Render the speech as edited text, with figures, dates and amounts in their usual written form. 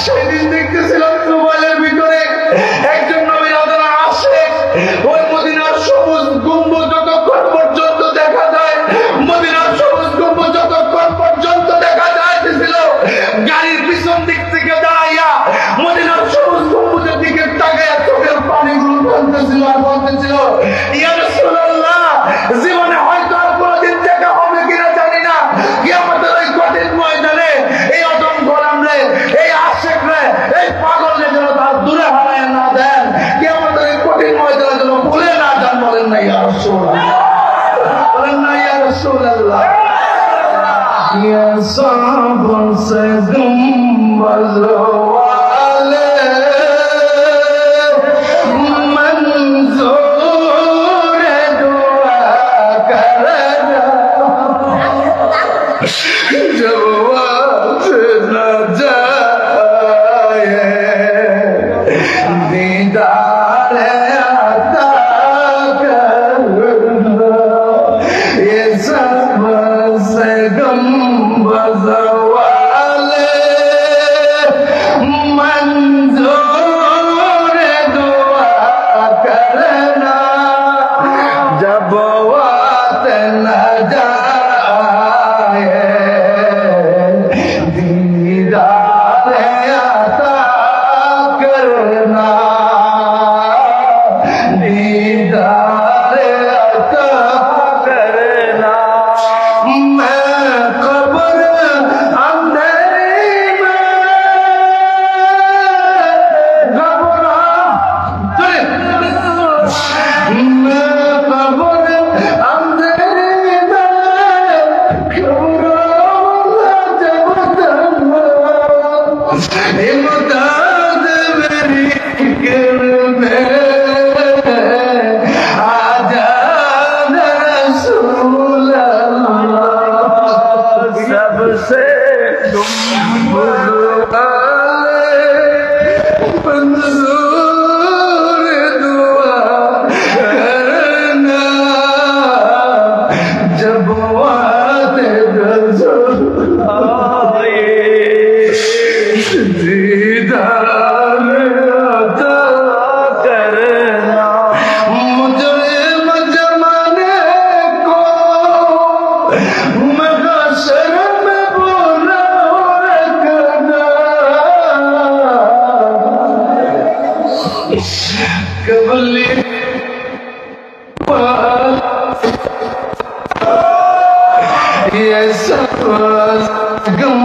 সেদিন দেখতেছিলাম মোবাইলের ভিতরে একজন নবীর আদরা আশিক ওই মদিনার সবুজ গম্বুজ যতক্ষণ পর্যন্ত দেখা যায়, মদিনার সবুজ গম্বুজ যতক্ষণ পর্যন্ত দেখা যাইতেছিল, গাড়ির পিছন দিক থেকে দাঁড়াইয়া মদিনার সবুজ গম্বুজের দিকে তাকাইয়া চোখের পানিগুলো ফেলতেছিল আর বলতেছিল, ইয়া রাসূলুল্লাহ, জীবনে হয়তো আর কোনোদিন দেখা হবে কিনা জানি না, কিয়ামতের ওই কঠিন ময়দানে এই অদম গোলাম রে, এই আশিক রে, এই পাগল রে যেন তার দূরে হারায় না দেন, কিয়ামতের ওই কঠিন ময়দানে যেন ভুলে না যান। বলেন না ইয়া রাসূলুল্লাহ, বলেন না ইয়া রাসূলুল্লাহ। ইয়া সাবর সে গুম্বজ ওয়ালে मंजूर दुआ करना, जब वक्त न जाए दीदार अता करना, ये सब से गुंबज वाले मंजूर दुआ करना, जब वक्त न जाए दीदार अता करना, दीदार अता करना। मैं कब्र अंधेरी में घबरा, मैं कब्र अंधेरी में घबराऊंगा जब तक इमदाद मेरी फिक्र में आ जाना रसूल अल्लाह, सबसे मंजूर दुआ करना, जब वाद आए दीदार अता करना, मुजरिम जमाने को महशर में बुला रखना, कबली ये सब गम